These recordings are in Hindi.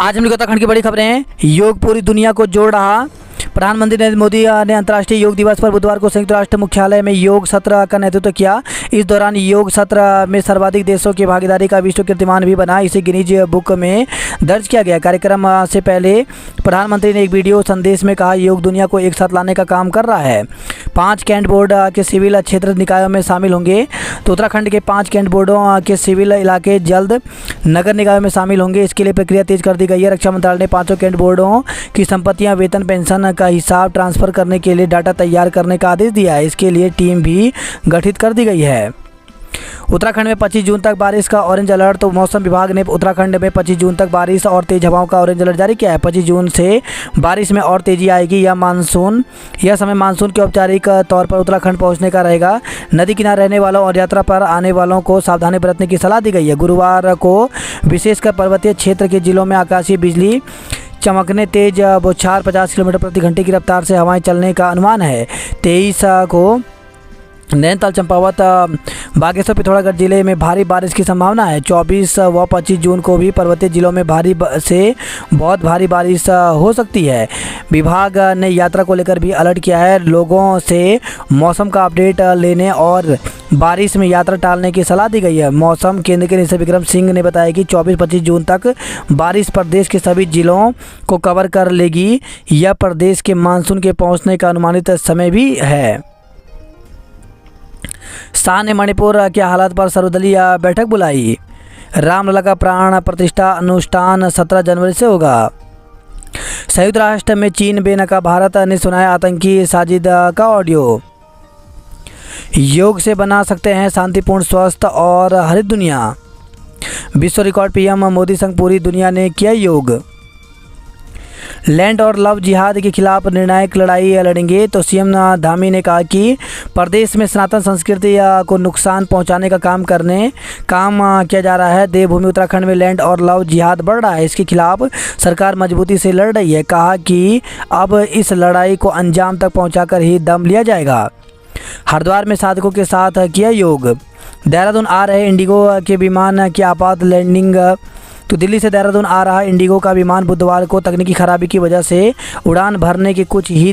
आज हम उत्तराखंड की बड़ी खबरें हैं। योग पूरी दुनिया को जोड़ रहा। प्रधानमंत्री नरेंद्र मोदी ने अंतर्राष्ट्रीय योग दिवस पर बुधवार को संयुक्त राष्ट्र मुख्यालय में योग सत्र का नेतृत्व किया। इस दौरान योग सत्र में सर्वाधिक देशों की भागीदारी का विश्व कीर्तिमान भी बना। इसे गिनीज बुक में दर्ज किया गया। कार्यक्रम से पहले प्रधानमंत्री ने एक वीडियो संदेश में कहा, योग दुनिया को एक साथ लाने का काम कर रहा है। 5 कैंट बोर्ड के सिविल क्षेत्र निकायों में शामिल होंगे। तो उत्तराखंड के 5 कैंट बोर्डों के सिविल इलाके जल्द नगर निकायों में शामिल होंगे। इसके लिए प्रक्रिया तेज कर दी गई है। रक्षा मंत्रालय ने 5 कैंट बोर्डों की संपत्तियां, वेतन, पेंशन का हिसाब ट्रांसफर करने के लिए डाटा तैयार करने का आदेश दिया है। इसके लिए टीम भी गठित कर दी गई है। उत्तराखंड में 25 जून तक बारिश का ऑरेंज अलर्ट। तो मौसम विभाग ने उत्तराखंड में 25 जून तक बारिश और तेज हवाओं का ऑरेंज अलर्ट जारी किया है। 25 जून से बारिश में और तेजी आएगी। यह समय मानसून के औपचारिक तौर पर उत्तराखंड पहुंचने का रहेगा। नदी किनारे रहने वालों और यात्रा पर आने वालों को सावधानी बरतने की सलाह दी गई है। गुरुवार को विशेषकर पर्वतीय क्षेत्र के जिलों में आकाशीय बिजली चमकने, तेज बौछार 50 किलोमीटर प्रति घंटे की रफ्तार से हवाएं चलने का अनुमान है। 23 को नैनीताल, चंपावत, बागेश्वर, पिथौरागढ़ जिले में भारी बारिश की संभावना है। 24 व 25 जून को भी पर्वतीय जिलों में भारी से बहुत भारी बारिश हो सकती है। विभाग ने यात्रा को लेकर भी अलर्ट किया है। लोगों से मौसम का अपडेट लेने और बारिश में यात्रा टालने की सलाह दी गई है। मौसम केंद्र के निदेशक विक्रम सिंह ने बताया कि 24-25 जून तक बारिश प्रदेश के सभी जिलों को कवर कर लेगी। यह प्रदेश के मानसून के पहुंचने का अनुमानित समय भी है। शाह ने मणिपुर के हालात पर सर्वदलीय बैठक बुलाई। रामलला का प्राण प्रतिष्ठा अनुष्ठान 17 जनवरी से होगा। संयुक्त राष्ट्र में चीन बेनकाब, भारत ने सुनाया आतंकी साजिद का ऑडियो। योग से बना सकते हैं शांतिपूर्ण, स्वस्थ और हरित दुनिया। विश्व रिकॉर्ड, पीएम मोदी संग पूरी दुनिया ने किया योग। लैंड और लव जिहाद के खिलाफ निर्णायक लड़ाई लड़ेंगे। तो सीएम धामी ने कहा कि प्रदेश में सनातन संस्कृति को नुकसान पहुंचाने का काम किया जा रहा है। देवभूमि उत्तराखंड में लैंड और लव जिहाद बढ़ रहा है। इसके खिलाफ सरकार मजबूती से लड़ रही है। कहा कि अब इस लड़ाई को अंजाम तक पहुंचाकर ही दम लिया जाएगा। हरिद्वार में साधकों के साथ किया योग। देहरादून आ रहे इंडिगो के विमान की आपात लैंडिंग। तो दिल्ली से देहरादून आ रहा इंडिगो का विमान बुधवार को तकनीकी खराबी की वजह से उड़ान भरने के कुछ ही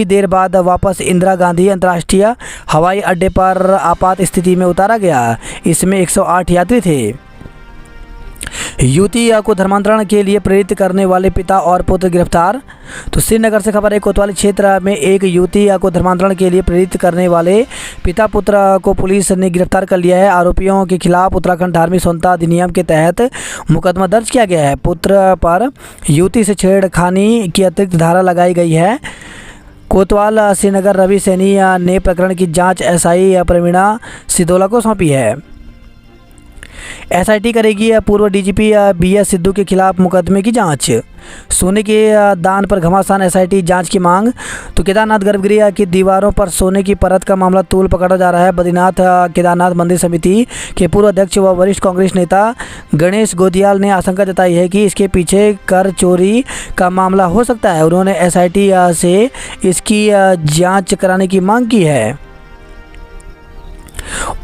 देर बाद वापस इंदिरा गांधी अंतर्राष्ट्रीय हवाई अड्डे पर आपात स्थिति में उतारा गया। इसमें 108 यात्री थे। युवती को धर्मांतरण के लिए प्रेरित करने वाले पिता और पुत्र गिरफ्तार। तो श्रीनगर से खबर है, कोतवाली क्षेत्र में एक युवती को धर्मांतरण के लिए प्रेरित करने वाले पिता पुत्र को पुलिस ने गिरफ्तार कर लिया है। आरोपियों के खिलाफ उत्तराखंड धार्मिक संहिता अधिनियम के तहत मुकदमा दर्ज किया गया है। पुत्र पर युवती से छेड़खानी की अतिरिक्त धारा लगाई गई है। कोतवाल श्रीनगर रवि सैनी ने प्रकरण की जाँच एसआई प्रवीणा सिदोला को सौंपी है। एसआईटी करेगी पूर्व डीजीपी बीएस सिद्धू के खिलाफ मुकदमे की जांच। सोने के दान पर घमासान, एसआईटी जांच की मांग। तो केदारनाथ गर्भगृह की दीवारों पर सोने की परत का मामला तूल पकड़ा जा रहा है। बद्रीनाथ केदारनाथ मंदिर समिति के पूर्व अध्यक्ष व वरिष्ठ कांग्रेस नेता गणेश गोदियाल ने आशंका जताई है कि इसके पीछे कर चोरी का मामला हो सकता है। उन्होंने एसआईटी से इसकी जाँच कराने की मांग की है।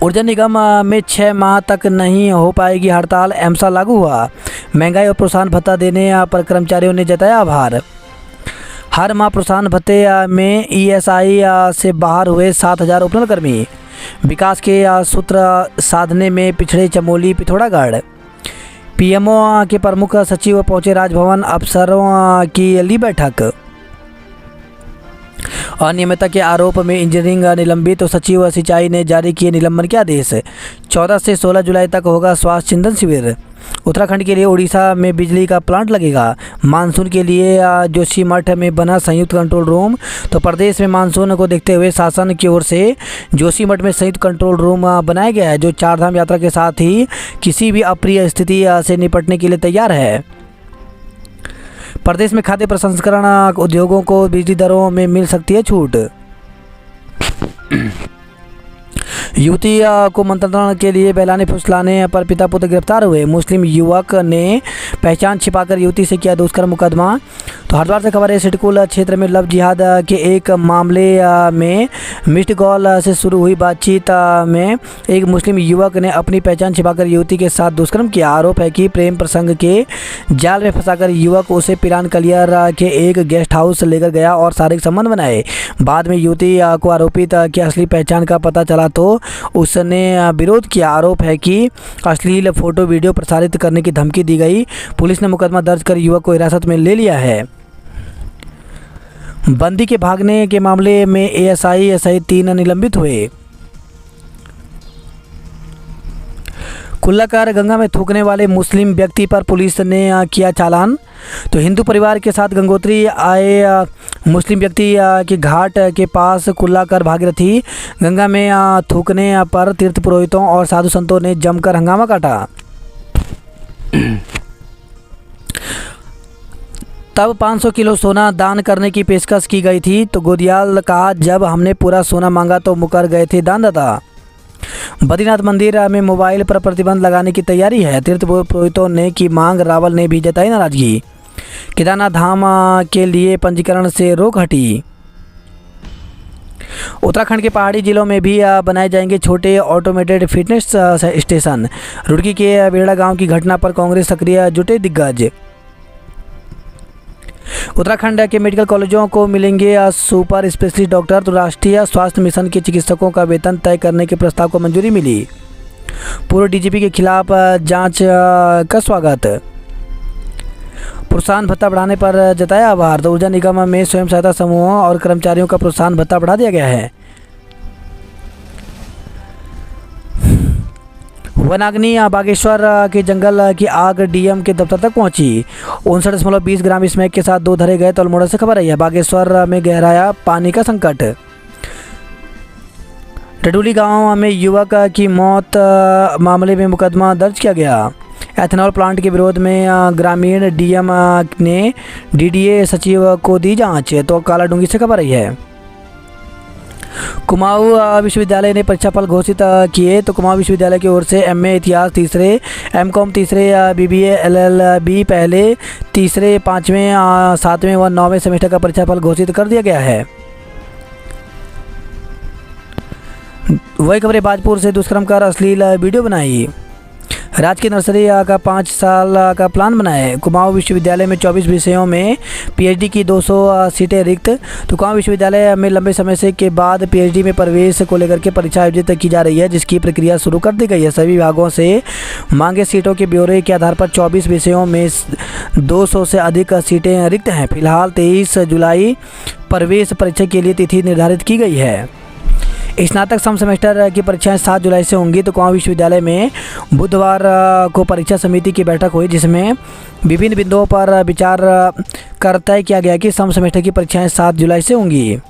ऊर्जा निगम में 6 माह तक नहीं हो पाएगी हड़ताल। एमसा लागू हुआ। महंगाई और प्रोत्साहन भत्ता देने पर कर्मचारियों ने जताया आभार। हर माह प्रोत्साहन भत्ते में ईएसआई से बाहर हुए 7,000 उपनलकर्मी। विकास के सूत्र साधने में पिछड़े चमोली, पिथौरागढ़। पीएमओ के प्रमुख सचिव पहुंचे राजभवन, अफसरों की ली बैठक। अनियमितता के आरोप में इंजीनियरिंग निलंबित। तो सचिव सिंचाई ने जारी किए निलंबन के आदेश। 14 से 16 जुलाई तक होगा स्वास्थ्य चिंतन शिविर। उत्तराखंड के लिए उड़ीसा में बिजली का प्लांट लगेगा। मानसून के लिए जोशीमठ में बना संयुक्त कंट्रोल रूम। तो प्रदेश में मानसून को देखते हुए शासन की ओर से जोशीमठ में संयुक्त कंट्रोल रूम बनाया गया है, जो 4 धाम यात्रा के साथ ही किसी भी अप्रिय स्थिति से निपटने के लिए तैयार है। प्रदेश में खाद्य प्रसंस्करण उद्योगों को बिजली दरों में मिल सकती है छूट। युवती को मंत्रणा के लिए बहलाने फुसलाने पर पिता पुत्र गिरफ्तार हुए। मुस्लिम युवक ने पहचान छिपाकर युवती से किया दुष्कर्म मुकदमा। तो हरिद्वार से खबर है, सिडकुल क्षेत्र में लव जिहाद के एक मामले में मिस्ड कॉल से शुरू हुई बातचीत में एक मुस्लिम युवक ने अपनी पहचान छिपाकर युवती के साथ दुष्कर्म किया। आरोप है कि प्रेम प्रसंग के जाल में फंसाकर युवक उसे पिरान कलियर के एक गेस्ट हाउस लेकर गया और शारीरिक संबंध बनाए। बाद में युवती को आरोपित की असली पहचान का पता चला तो उसने विरोध किया। आरोप है कि अश्लील फोटो वीडियो प्रसारित करने की धमकी दी गई। पुलिस ने मुकदमा दर्ज कर युवक को हिरासत में ले लिया है। बंदी के भागने के मामले में एएसआई सहित 3 निलंबित हुए। कुल्लाकर गंगा में थूकने वाले मुस्लिम व्यक्ति पर पुलिस ने किया चालान। तो हिंदू परिवार के साथ गंगोत्री आए मुस्लिम व्यक्ति के घाट के पास कुल्लाकर भागीरथी गंगा में थूकने पर तीर्थ पुरोहितों और साधु संतों ने जमकर हंगामा काटा। तब 500 किलो सोना दान करने की पेशकश की गई थी तो गोदियाल कहा, जब हमने पूरा सोना मांगा तो मुकर गए थे दानदाता। बद्रीनाथ मंदिर में मोबाइल पर प्रतिबंध लगाने की तैयारी है। तीर्थ पुरोहितों ने की मांग, रावल ने भी जताई नाराजगी। केदारनाथ धाम के लिए पंजीकरण से रोक हटी। उत्तराखंड के पहाड़ी जिलों में भी बनाए जाएंगे छोटे ऑटोमेटेड फिटनेस स्टेशन। रुड़की के बेड़ा गांव की घटना पर कांग्रेस सक्रिय, जुटे दिग्गज। उत्तराखंड के मेडिकल कॉलेजों को मिलेंगे सुपर स्पेशलिस्ट डॉक्टर। तो राष्ट्रीय स्वास्थ्य मिशन के चिकित्सकों का वेतन तय करने के प्रस्ताव को मंजूरी मिली। पूर्व डीजीपी के खिलाफ जांच का स्वागत। प्रोत्साहन भत्ता बढ़ाने पर जताया आभार। तो ऊर्जा निगम में स्वयं सहायता समूहों और कर्मचारियों का प्रोत्साहन भत्ता बढ़ा दिया गया है। वनाग्नि, बागेश्वर के जंगल की आग डीएम के दफ्तर तक पहुंची। 59.20 ग्राम स्मैक के साथ 2 धरे गए। तो अल्मोड़ा से खबर आई है, बागेश्वर में गहराया पानी का संकट। डडोली गांव में युवक की मौत मामले में मुकदमा दर्ज किया गया। एथेनॉल प्लांट के विरोध में ग्रामीण डीएम ने डीडीए सचिव को दी जांच। तो कालाडूंगी से खबर आई है। कुमाऊं विश्वविद्यालय ने परीक्षाफल घोषित किए। तो कुमाऊं विश्वविद्यालय की ओर से एमए इतिहास तीसरे, एमकॉम तीसरे, बीबीए एलएलबी पहले, तीसरे, 5वें, 7वें व 9वें सेमेस्टर का परीक्षाफल घोषित कर दिया गया है। वही खबरें, बाजपुर से दुष्कर्म कर अश्लील वीडियो बनाई। राजकीय नर्सरी का 5 साल का प्लान बनाए। कुमाऊं विश्वविद्यालय में 24 विषयों में पीएचडी की 200 सीटें रिक्त। तो कुमाऊं विश्वविद्यालय में लंबे समय से के बाद पीएचडी में प्रवेश को लेकर के परीक्षा आयोजित की जा रही है, जिसकी प्रक्रिया शुरू कर दी गई है। सभी विभागों से मांगे सीटों के ब्यौरे के आधार पर 24 विषयों में 200 से अधिक सीटें रिक्त हैं। फिलहाल 23 जुलाई प्रवेश परीक्षा के लिए तिथि निर्धारित की गई है। स्नातक सम सेमेस्टर की परीक्षाएं 7 जुलाई से होंगी। तो कुमाऊं विश्वविद्यालय में बुधवार को परीक्षा समिति की बैठक हुई, जिसमें विभिन्न बिंदुओं पर विचार कर तय किया गया कि सम सेमेस्टर की परीक्षाएं 7 जुलाई से होंगी।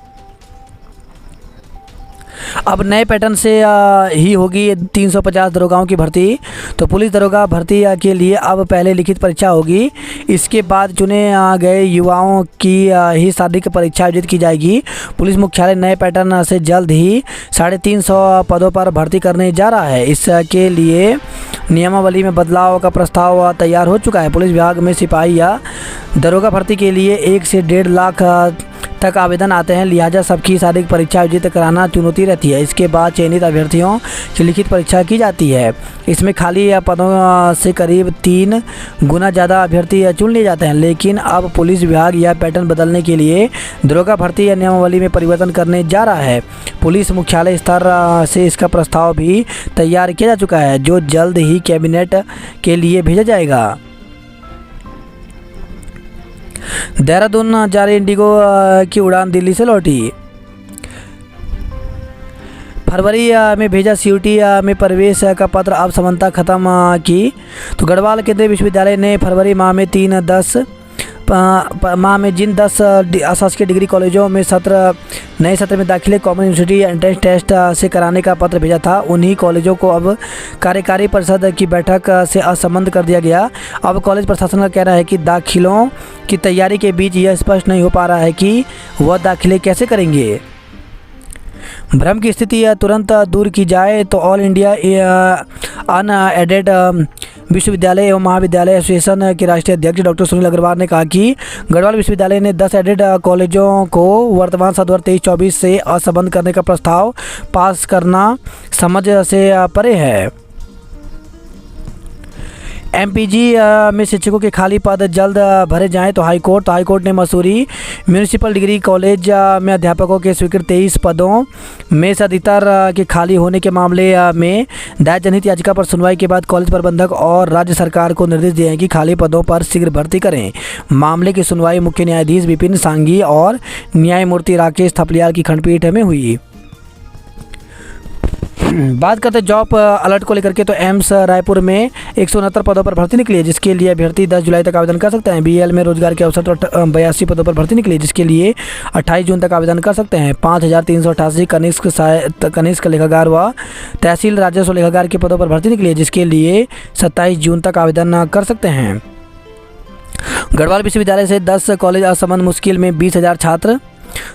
अब नए पैटर्न से ही होगी 350 दरोगाओं की भर्ती। तो पुलिस दरोगा भर्ती के लिए अब पहले लिखित परीक्षा होगी। इसके बाद चुने गए युवाओं की ही शारीरिक परीक्षा आयोजित की जाएगी। पुलिस मुख्यालय नए पैटर्न से जल्द ही 350 पदों पर भर्ती करने जा रहा है। इसके लिए नियमावली में बदलाव का प्रस्ताव तैयार हो चुका है। पुलिस विभाग में सिपाही या दरोगा भर्ती के लिए 1 से 1.5 लाख तक आवेदन आते हैं, लिहाजा सबकी शारीरिक परीक्षा आयोजित कराना चुनौती रहती है। इसके बाद चयनित अभ्यर्थियों की लिखित परीक्षा की जाती है। इसमें खाली पदों से करीब 3 गुना ज़्यादा अभ्यर्थी चुन लिए जाते हैं। लेकिन अब पुलिस विभाग यह पैटर्न बदलने के लिए दरोगा भर्ती या नियमावली में परिवर्तन करने जा रहा है। पुलिस मुख्यालय स्तर से इसका प्रस्ताव भी तैयार किया जा चुका है, जो जल्द ही कैबिनेट के लिए भेजा जाएगा। देहरादून जा रही इंडिगो की उड़ान दिल्ली से लौटी। फरवरी में भेजा सीयूटी में प्रवेश का पत्र, अब समानता खत्म की। तो गढ़वाल केंद्रीय विश्वविद्यालय ने फरवरी माह में जिन 10 अशासकीय डिग्री कॉलेजों में नए सत्र में दाखिले कॉमन यूनिवर्सिटी एंट्रेंस टेस्ट से कराने का पत्र भेजा था, उन्हीं कॉलेजों को अब कार्यकारी परिषद की बैठक से असंबद्ध कर दिया गया। अब कॉलेज प्रशासन का कहना है कि दाखिलों की तैयारी के बीच यह स्पष्ट नहीं हो पा रहा है कि वह दाखिले कैसे करेंगे। भ्रम की स्थिति तुरंत दूर की जाए तो ऑल इंडिया अनएडेड विश्वविद्यालय एवं महाविद्यालय एसोसिएशन के राष्ट्रीय अध्यक्ष डॉक्टर सुनील अग्रवाल ने कहा कि गढ़वाल विश्वविद्यालय ने 10 एडेड कॉलेजों को वर्तमान सत्र 23-24 से असंबद्ध करने का प्रस्ताव पास करना समझ से परे है। एमपीजी में शिक्षकों के खाली पद जल्द भरे जाएं तो हाईकोर्ट ने मसूरी म्यूनिसिपल डिग्री कॉलेज में अध्यापकों के स्वीकृत 23 पदों में से अधिकतर के खाली होने के मामले में दायर जनहित याचिका पर सुनवाई के बाद कॉलेज प्रबंधक और राज्य सरकार को निर्देश दिए हैं कि खाली पदों पर शीघ्र भर्ती करें। मामले की सुनवाई मुख्य न्यायाधीश विपिन सांघी और न्यायमूर्ति राकेश थपलियाल की खंडपीठ में हुई। बात करते जॉब अलर्ट को लेकर के, तो एम्स रायपुर में 169 पदों पर भर्ती निकली है, जिसके लिए अभ्यर्थी 10 जुलाई तक आवेदन कर सकते हैं। बीएल में रोजगार के अवसर 82 पदों पर भर्ती निकली, जिसके लिए 28 जून तक आवेदन कर सकते हैं। 5388 कनिष्क लेखाकार व तहसील राजस्व लेखाकार के पदों पर भर्ती निकली है, जिसके लिए 27 जून तक आवेदन कर सकते हैं। गढ़वाल विश्वविद्यालय से 10 कॉलेज असंबद्ध मुश्किल में 20,000 छात्र।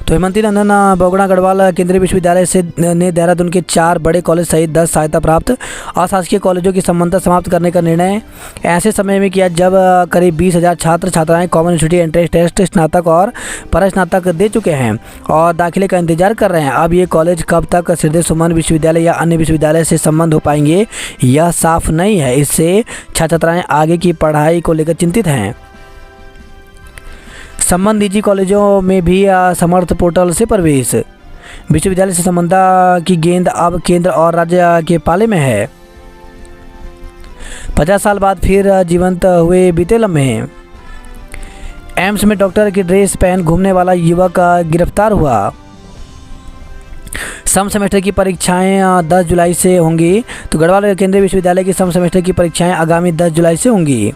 तो हेमंती नंदन बोगड़ा गढ़वाल केंद्रीय विश्वविद्यालय से ने देहरादून के 4 बड़े कॉलेज सहित 10 सहायता प्राप्त अशासकीय कॉलेजों की संबद्धता समाप्त करने का निर्णय ऐसे समय में किया जब करीब 20,000 छात्र छात्राएं कॉमन यूनिवर्सिटी एंट्रेंस टेस्ट स्नातक और परास्नातक दे चुके हैं और दाखिले का इंतजार कर रहे हैं। अब ये कॉलेज कब तक हृदय सुमन विश्वविद्यालय या अन्य विश्वविद्यालय से संबद्ध हो पाएंगे यह साफ नहीं है। इससे छात्र छात्राएं आगे की पढ़ाई को लेकर चिंतित हैं। संबद्ध निजी कॉलेजों में भी समर्थ पोर्टल से प्रवेश। विश्वविद्यालय से संबद्धता की गेंद अब केंद्र और राज्य के पाले में है। 50 साल बाद फिर जीवंत हुए बीते लम्हे। एम्स में डॉक्टर की ड्रेस पहन घूमने वाला युवक गिरफ्तार हुआ। सम सेमेस्टर की परीक्षाएं 10 जुलाई से होंगी। तो गढ़वाल केंद्रीय विश्वविद्यालय की सम सेमेस्टर की परीक्षाएं आगामी 10 जुलाई से होंगी।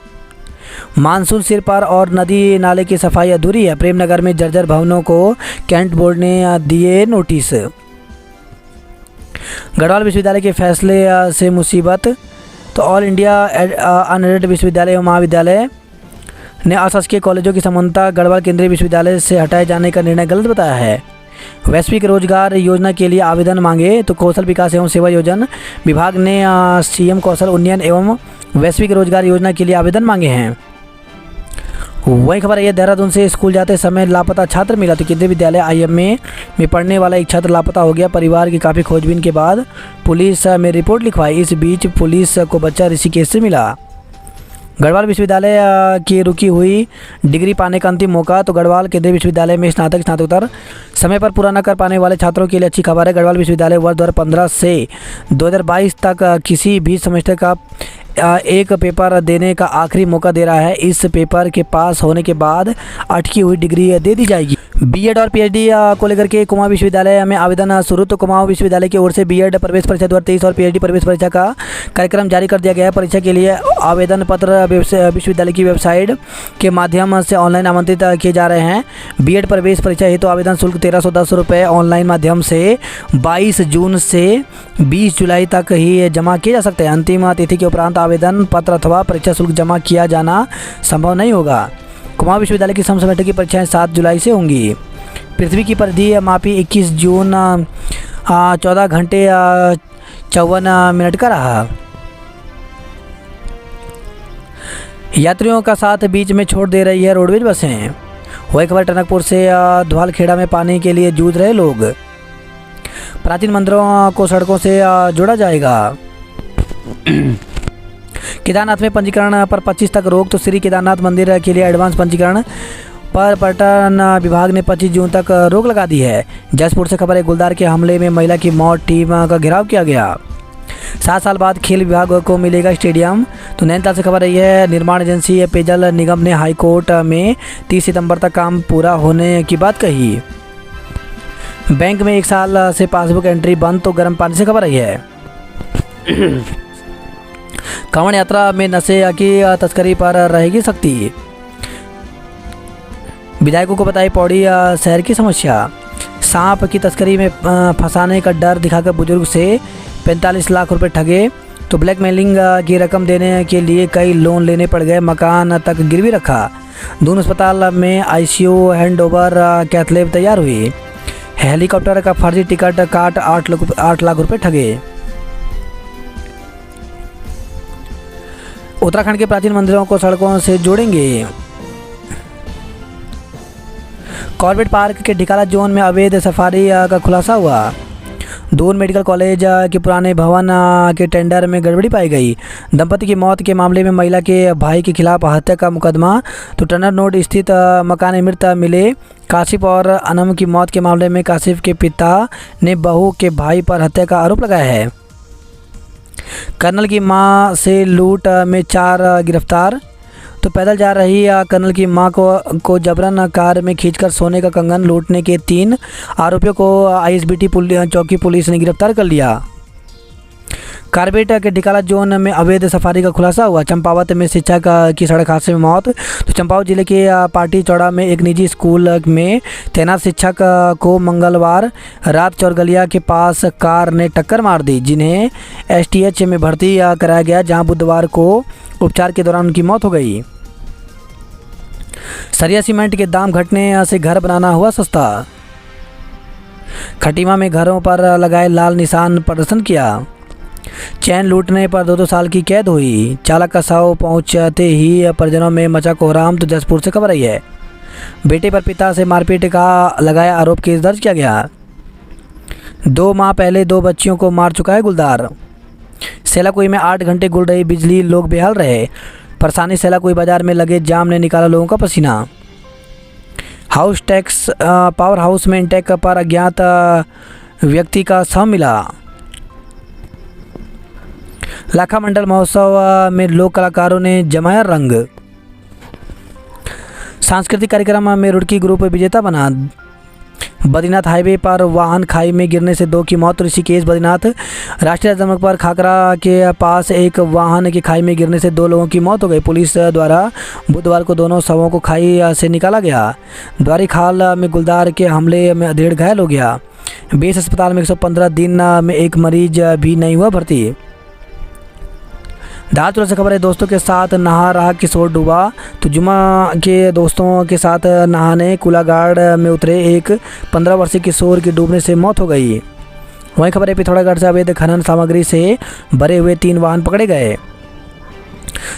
मानसून सिर पार और नदी नाले की सफाई अधूरी है। प्रेमनगर में जर्जर भवनों को कैंट बोर्ड ने दिए नोटिस। गढ़वाल विश्वविद्यालय के फैसले से मुसीबत। तो ऑल इंडिया अनएडेड विश्वविद्यालय एवं महाविद्यालय ने अशासकीय कॉलेजों की संबद्धता गढ़वाल केंद्रीय विश्वविद्यालय से हटाए जाने का निर्णय गलत बताया है। वैश्विक रोजगार योजना के लिए आवेदन मांगे। तो कौशल विकास एवं सेवा योजना विभाग ने सीएम कौशल उन्नयन एवं वैश्विक रोजगार योजना के लिए आवेदन मांगे हैं। वही खबर है, देहरादून से स्कूल जाते समय लापता छात्र मिला। तो केंद्रीय विद्यालय आईएमए में पढ़ने वाला एक छात्र लापता हो गया। परिवार की काफ़ी खोजबीन के बाद पुलिस में रिपोर्ट लिखवाई। इस बीच पुलिस को बच्चा ऋषिकेश से मिला। गढ़वाल विश्वविद्यालय की रुकी हुई डिग्री पाने का अंतिम मौका। तो गढ़वाल केंद्रीय विश्वविद्यालय में स्नातकोत्तर समय पर पूरा न कर पाने वाले छात्रों के लिए अच्छी खबर है। गढ़वाल विश्वविद्यालय वर्ष 2015 से 2022 तक किसी भी सेमेस्टर का एक पेपर देने का आखिरी मौका दे रहा है। इस पेपर के पास होने के बाद अटकी हुई डिग्री दे दी जाएगी। बीएड और पीएचडी को लेकर के कुमाऊं विश्वविद्यालय में आवेदन शुरू। तो कुमाऊं विश्वविद्यालय की ओर से बीएड प्रवेश परीक्षा 2023 और पीएचडी प्रवेश परीक्षा का कार्यक्रम जारी कर दिया गया है। परीक्षा के लिए आवेदन पत्र विश्वविद्यालय की वेबसाइट के माध्यम से ऑनलाइन आमंत्रित किए जा रहे हैं। बीएड प्रवेश परीक्षा हेतु आवेदन शुल्क 1310 रुपये ऑनलाइन माध्यम से 22 जून से 20 जुलाई तक ही जमा किए जा सकते हैं। अंतिम तिथि के उपरांत आवेदन पत्र अथवा परीक्षा शुल्क जमा किया जाना संभव नहीं होगा। कुमाऊं विश्वविद्यालय की सम सेमेस्टर की परीक्षाएं 7 जुलाई से होंगी। पृथ्वी की परिधि मापी 21 जून 14 घंटे 54 मिनट का रहा। यात्रियों का साथ बीच में छोड़ दे रही है रोडवेज बसें। वही खबर टनकपुर से धुआलखेड़ा में पानी के लिए जूझ रहे लोग। प्राचीन मंदिरों को सड़कों से जोड़ा जाएगा। केदारनाथ में पंजीकरण पर 25 तक रोक। तो श्री केदारनाथ मंदिर के लिए एडवांस पंजीकरण पर पर्यटन विभाग ने 25 जून तक रोक लगा दी है। जसपुर से खबर है, गुलदार के हमले में महिला की मौत, टीम का घेराव किया गया। 7 साल बाद खेल विभाग को मिलेगा स्टेडियम। तो नैनीताल से खबर है, निर्माण एजेंसी पेयजल निगम ने हाईकोर्ट में 30 सितंबर तक काम पूरा होने की बात कही। बैंक में 1 साल से पासबुक एंट्री बंद। तो गर्म पानी से खबर है, कांवड़ यात्रा में नशे की तस्करी पर रहेगी सख्ती। विधायकों को बताई पौड़ी शहर की समस्या। सांप की तस्करी में फंसाने का डर दिखाकर बुजुर्ग से 45 लाख रुपए ठगे। तो ब्लैकमेलिंग की रकम देने के लिए कई लोन लेने पड़ गए, मकान तक गिरवी रखा। दून अस्पताल में आईसीयू हैंडओवर कैथ लैब तैयार हुई। हेलीकॉप्टर का फर्जी टिकट काट 8 लाख रुपए ठगे। उत्तराखंड के प्राचीन मंदिरों को सड़कों से जोड़ेंगे। कॉर्बेट पार्क के ढिकाला जोन में अवैध सफारी का खुलासा हुआ। दून मेडिकल कॉलेज के पुराने भवन के टेंडर में गड़बड़ी पाई गई। दंपति की मौत के मामले में महिला के भाई के खिलाफ हत्या का मुकदमा। तो टनर रोड स्थित मकान मृत मिले। काशिफ और अनम की मौत के मामले में काशिफ के पिता ने बहू के भाई पर हत्या का आरोप लगाया है। कर्नल की मां से लूट में 4 गिरफ्तार। तो पैदल जा रही कर्नल की मां को जबरन कार में खींचकर सोने का कंगन लूटने के 3 आरोपियों को आईएसबीटी चौकी पुलिस ने गिरफ्तार कर लिया। कार्बेट के ढिकाला जोन में अवैध सफारी का खुलासा हुआ। चंपावत में शिक्षक की सड़क हादसे में मौत। तो चंपावत जिले के पाटी चौड़ा में एक निजी स्कूल में तैनात शिक्षक को मंगलवार रात चौरगलिया के पास कार ने टक्कर मार दी, जिन्हें एसटीएच में भर्ती कराया गया, जहां बुधवार को उपचार के दौरान उनकी मौत हो गई। सरिया सीमेंट के दाम घटने से घर बनाना हुआ सस्ता। खटीमा में घरों पर लगाए लाल निशान प्रदर्शन किया। चैन लूटने पर 2 साल की कैद हुई। चालक का शव पहुंचते ही परिजनों में मचा कोहराम। तो जसपुर से खबर आई है। बेटे पर पिता से मारपीट का लगाया आरोप, केस दर्ज किया गया। 2 माह पहले 2 बच्चियों को मार चुका है गुलदार। सेलाकुई में 8 घंटे गुल रही बिजली, लोग बेहाल रहे। परेशानी सेलाकुई बाजार में लगे जाम ने निकाला लोगों का पसीना। हाउस टैक्स पावर हाउस में इंटेक पर अज्ञात व्यक्ति का शव मिला। लाखा मंडल महोत्सव में लोक कलाकारों ने जमाया रंग। सांस्कृतिक कार्यक्रम में रुड़की ग्रुप विजेता बना। बद्रीनाथ हाईवे पर वाहन खाई में गिरने से 2 की मौत। ऋषिकेश बद्रीनाथ राष्ट्रीय राजमार्ग पर खाकरा के पास एक वाहन की खाई में गिरने से 2 लोगों की मौत हो गई। पुलिस द्वारा बुधवार को दोनों शवों को खाई से निकाला गया। द्वारी खाल में गुलदार के हमले में 1.5 घायल हो गया। बेस अस्पताल में 115 दिन में एक मरीज भी नहीं हुआ भर्ती। धारचूला से खबर है, दोस्तों के साथ नहा रहा किशोर डूबा। तो जुमा के दोस्तों के साथ नहाने कुलागाड़ में उतरे एक 15 वर्षीय किशोर की डूबने से मौत हो गई। वहीं खबर है, पिथौरागढ़ से अवैध खनन सामग्री से भरे हुए 3 वाहन पकड़े गए।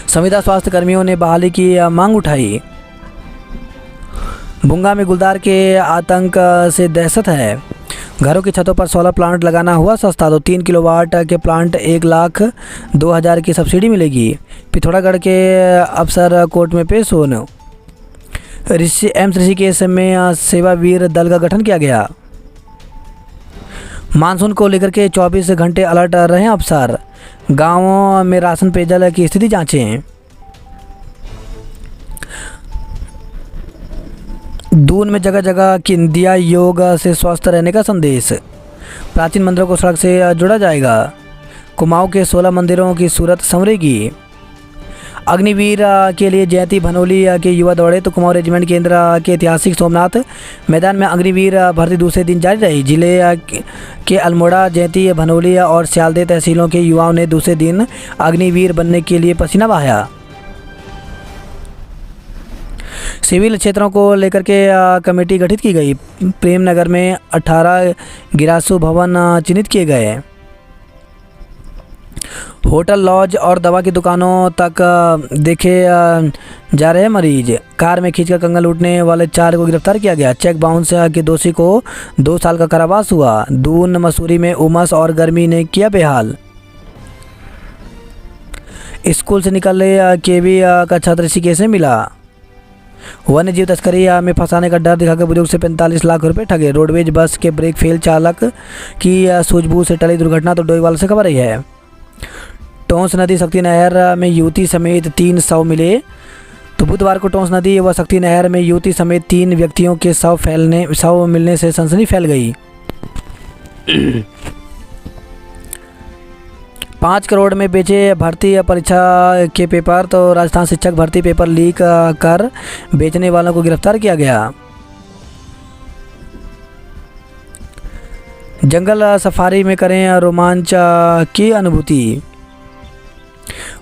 संविदा स्वास्थ्य कर्मियों ने बहाली की मांग उठाई। बुंगा में गुलदार के आतंक से दहशत है। घरों की छतों पर सोलर प्लांट लगाना हुआ सस्ता। तो 3 किलोवाट के प्लांट 1,02,000 की सब्सिडी मिलेगी। पिथौरागढ़ के अफसर कोर्ट में पेश होने। एम्स ऋषिकेश में सेवावीर दल का गठन किया गया। मानसून को लेकर के 24 घंटे अलर्ट रहे अफसर। गाँवों में राशन पेयजल की स्थिति जांचें। दून में जगह जगह दिया योग से स्वस्थ रहने का संदेश। प्राचीन मंदिरों को सड़क से जोड़ा जाएगा। कुमाऊं के 16 मंदिरों की सूरत संवरेगी। अग्निवीर के लिए जयंती भनोली के युवा दौड़े। तो कुमाऊं रेजिमेंट केंद्र के ऐतिहासिक सोमनाथ मैदान में अग्निवीर भर्ती दूसरे दिन जारी रही। जिले के अल्मोड़ा, जयंती, भनोली और सियालदह तहसीलों के युवाओं ने दूसरे दिन अग्निवीर बनने के लिए पसीना बहाया। सिविल क्षेत्रों को लेकर के कमेटी गठित की गई। प्रेमनगर में 18 गिरासू भवन चिन्हित किए गए। होटल, लॉज और दवा की दुकानों तक देखे जा रहे मरीज। कार में खींचकर कंगन लूटने वाले 4 को गिरफ्तार किया गया। चेक बाउंस के दोषी को 2 साल का कारावास हुआ। दून मसूरी में उमस और गर्मी ने किया बेहाल। स्कूल से निकले केवी का छात्र ऋषिकेश से मिला। वन्य जीव तस्करी में फंसाने का डर दिखाकर बुजुर्ग से 45 लाख रुपए ठगे। रोडवेज बस के ब्रेक फेल, चालक की सूझबूझ से टली दुर्घटना। तो डोईवाल से खबर आई है। टोंस नदी शक्ति नहर में युवती समेत 3 शव मिले। तो बुधवार को टोंस नदी व शक्ति नहर में युवती समेत 3 व्यक्तियों के शव मिलने से सनसनी फैल गई। 5 करोड़ में बेचे भर्ती परीक्षा के पेपर। तो राजस्थान शिक्षक भर्ती पेपर लीक कर बेचने वालों को गिरफ्तार किया गया। जंगल सफारी में करें रोमांच की अनुभूति।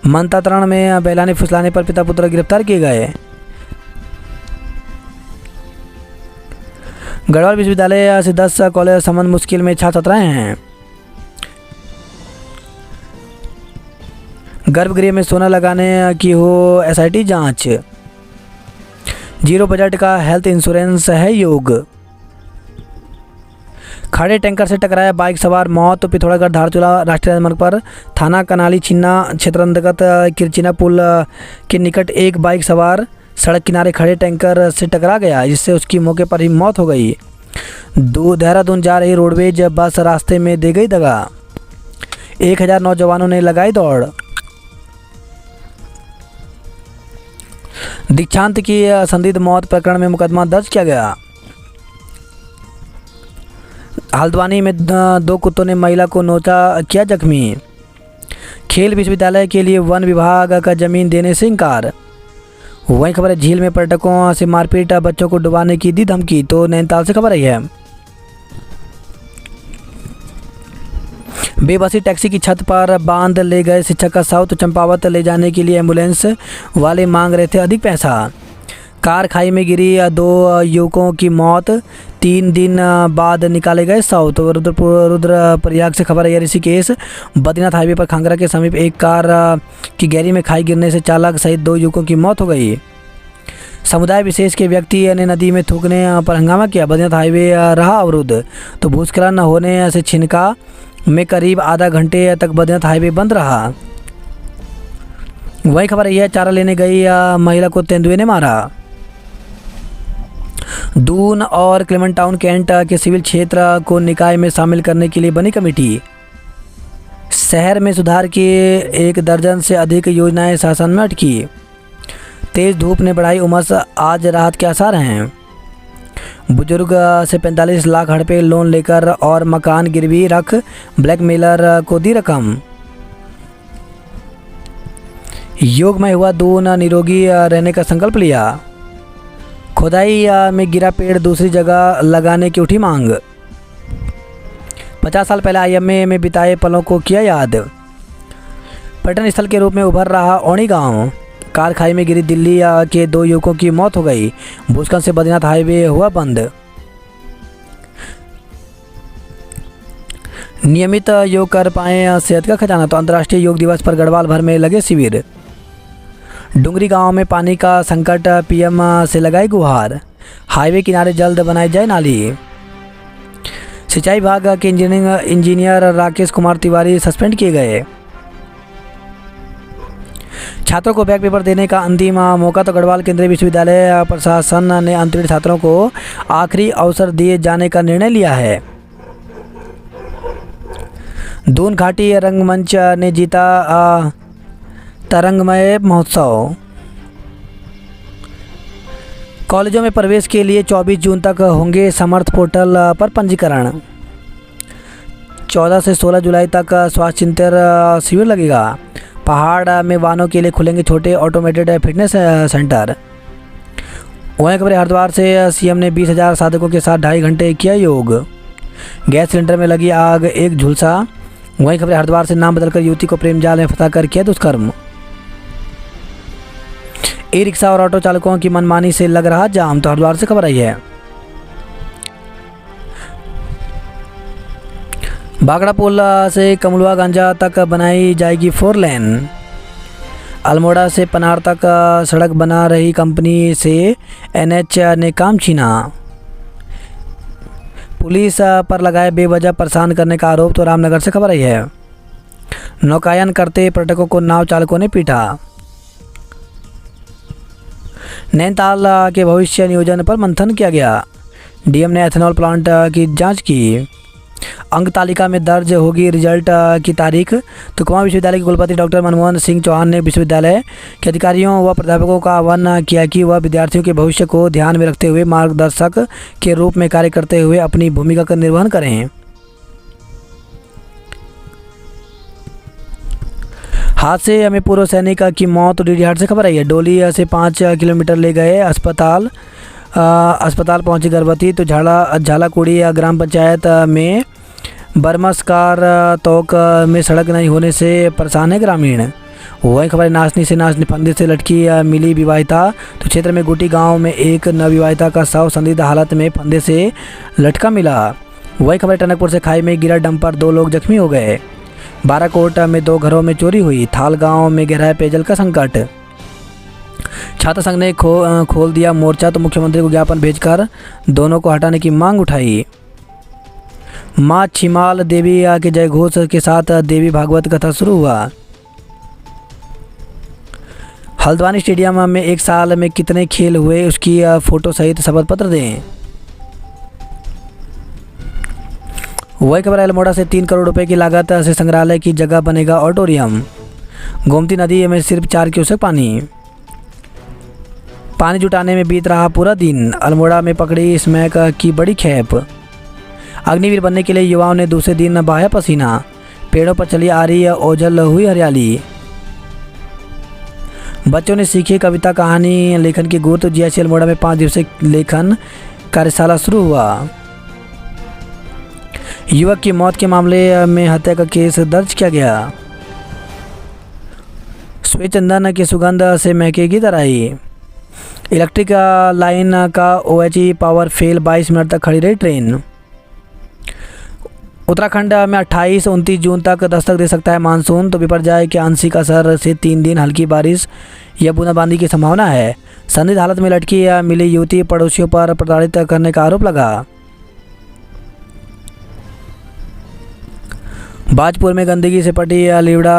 मंतातरण में बैलाने फुसलाने पर पिता पुत्र गिरफ्तार किए गए। गढ़वाल विश्वविद्यालय से 10 कॉलेज संबंध मुश्किल में, छात्र छात्राएं हैं। गर्भगृह में सोना लगाने की हो SIT जांच। जीरो बजट का हेल्थ इंश्योरेंस है योग। खड़े टैंकर से टकराया बाइक सवार, मौत। पिथौरागढ़ धारचूला राष्ट्रीय राजमार्ग पर थाना कनाली छिन्ना क्षेत्र अंतर्गत किरचिना पुल के निकट एक बाइक सवार सड़क किनारे खड़े टैंकर से टकरा गया, जिससे उसकी मौके पर ही मौत हो गई। देहरादून जा रही रोडवेज बस रास्ते में दे गई दगा। 1000 नौजवानों ने लगाई दौड़। दीक्षांत की संदिग्ध मौत प्रकरण में मुकदमा दर्ज किया गया। हल्द्वानी में 2 कुत्तों ने महिला को नोचा, किया जख्मी। खेल विश्वविद्यालय के लिए वन विभाग का जमीन देने से इनकार। वहीं खबर है झील में पर्यटकों से मारपीट, बच्चों को डुबाने की दी धमकी। तो नैनीताल से खबर आई है। बेबसी टैक्सी की छत पर बांध ले गए शिक्षक का शव। तो चंपावत ले जाने के लिए एम्बुलेंस वाले मांग रहे थे अधिक पैसा। कार खाई में गिरी, 2 युवकों की मौत, 3 दिन बाद निकाले गए शव। तो रुद्रप्रयाग से खबर है ऋषिकेश बद्रीनाथ हाईवे पर खांगरा के समीप एक कार की गहरी में खाई गिरने से चालक सहित 2 युवकों की मौत हो गई। समुदाय विशेष के व्यक्ति ने नदी में थूकने पर हंगामा किया। बद्रीनाथ हाईवे रहा अवरुद्ध। तो भूस्खलन होने से छिनका में करीब आधा घंटे तक बद्रीनाथ हाईवे बंद रहा। वही खबर यह चारा लेने गई महिला को तेंदुए ने मारा। दून और क्लेमेंट टाउन कैंट के सिविल क्षेत्र को निकाय में शामिल करने के लिए बनी कमेटी। शहर में सुधार की 1 दर्जन से अधिक योजनाएं शासन में अटकी। तेज धूप ने बढ़ाई उमस, आज राहत के आसार हैं। बुजुर्ग से 45 लाख हड़पे लोन लेकर और मकान गिरवी रख ब्लैकमेलर को दी रकम। योग में हुआ दून, निरोगी रहने का संकल्प लिया। खुदाई में गिरा पेड़ दूसरी जगह लगाने की उठी मांग। 50 साल पहले IMA में बिताए पलों को किया याद। पर्यटन स्थल के रूप में उभर रहा औनी गांव। कार खाई में गिरी दिल्ली के 2 युवकों की मौत हो गई। भूस्खलन से बद्रीनाथ हाईवे हुआ बंद। नियमित योग कर पाए सेहत का खजाना। तो अंतर्राष्ट्रीय योग दिवस पर गढ़वाल भर में लगे शिविर। डुंगरी गांव में पानी का संकट, PM से लगाई गुहार। हाईवे किनारे जल्द बनाई जाए नाली। सिंचाई विभाग के इंजीनियर राकेश कुमार तिवारी सस्पेंड किए गए। छात्रों को बैक पेपर देने का अंतिम मौका। तो गढ़वाल केंद्रीय विश्वविद्यालय प्रशासन ने अंतरिम छात्रों को आखिरी अवसर दिए जाने का निर्णय लिया है। दून घाटी रंगमंच ने जीता तरंगमय महोत्सव। कॉलेजों में प्रवेश के लिए 24 जून तक होंगे समर्थ पोर्टल पर पंजीकरण। 14 से 16 जुलाई तक स्वास्थ्य चिंतन शिविर लगेगा। पहाड़ में वाहनों के लिए खुलेंगे छोटे ऑटोमेटेड फिटनेस सेंटर। वहीं खबर हरिद्वार से CM ने 20,000 साधकों के साथ 2.5 घंटे किया योग। गैस सिलेंडर में लगी आग, एक झुलसा। वहीं खबर हरिद्वार से नाम बदलकर युवती को प्रेम जाल में फंसाकर किया दुष्कर्म। ई-रिक्शा और ऑटो चालकों की मनमानी से लग रहा जाम। तो हरिद्वार से खबर आई है। बागड़ा पुल से कमलुआ गंजा तक बनाई जाएगी 4 लेन। अल्मोड़ा से पनार तक सड़क बना रही कंपनी से NH ने काम छीना। पुलिस पर लगाए बेवजह परेशान करने का आरोप। तो रामनगर से खबर आई है। नौकायन करते पर्यटकों को नाव चालकों ने पीटा। नैनीताल के भविष्य नियोजन पर मंथन किया गया। DM ने एथेनॉल प्लांट की जांच की। अंक तालिका में दर्ज होगी रिजल्ट की तारीख। तो कुमाऊं विश्वविद्यालय के कुलपति डॉक्टर मनमोहन सिंह चौहान ने विश्वविद्यालय के अधिकारियों व प्राध्यापकों का आह्वान किया कि वह विद्यार्थियों के भविष्य को ध्यान में रखते हुए मार्गदर्शक के रूप में कार्य करते हुए अपनी भूमिका का निर्वहन करें। हादसे में पूर्व सैनिक की मौत। डीडीहाट से खबर आई है। डोली से 5 किलोमीटर ले गए अस्पताल पहुंची गर्भवती। तो झालाकुड़ी ग्राम पंचायत में बरमसकार तोक में सड़क नहीं होने से परेशान है ग्रामीण। वही खबर है नाचनी से फंदे से लटकी मिली विवाहिता। तो क्षेत्र में गुटी गांव में एक नवविवाहिता का शव संदिग्ध हालत में फंदे से लटका मिला। वही खबर टनकपुर से खाई में गिरा डंपर, 2 लोग जख्मी हो गए। बाराकोट में 2 घरों में चोरी हुई। थाल गांव में गहराया पेयजल का संकट। छात्र संघ ने खोल दिया मोर्चा, तो मुख्यमंत्री को ज्ञापन भेजकर दोनों को हटाने की मांग उठाई। माँ छिमाल देवी के जयघोष के साथ देवी भागवत कथा शुरू हुआ। हल्द्वानी स्टेडियम में एक साल में कितने खेल हुए, उसकी फोटो सहित शपथ पत्र दें। वही खबर अल्मोड़ा से 3 करोड़ रुपए की लागत से संग्रहालय की जगह बनेगा ऑडिटोरियम। गोमती नदी में सिर्फ 4 क्यूसेक पानी जुटाने में बीत रहा पूरा दिन। अल्मोड़ा में पकड़ी स्मैक की बड़ी खेप। अग्निवीर बनने के लिए युवाओं ने दूसरे दिन बहाया पसीना। पेड़ों पर चली आ रही ओझल हुई हरियाली। बच्चों ने सीखी कविता कहानी लेखन की गुर। तो जीआईसी अल्मोड़ा में 5 दिवसीय लेखन कार्यशाला शुरू हुआ। युवक की मौत के मामले में हत्या का केस दर्ज किया गया। श्वेत चंदन की सुगंध से महकेगी तराई। इलेक्ट्रिक लाइन का OHE पावर फेल, 22 मिनट तक खड़ी रही ट्रेन। उत्तराखंड में 28-29 जून तक दस्तक दे सकता है मानसून। तो विपर्जय के आंशिक असर से 3 दिन हल्की बारिश या बूंदाबांदी की संभावना है। संदिग्ध हालत में लटकी मिली युवती, पड़ोसियों पर प्रताड़ित करने का आरोप लगा। बाजपुर में गंदगी से पटी लीवड़ा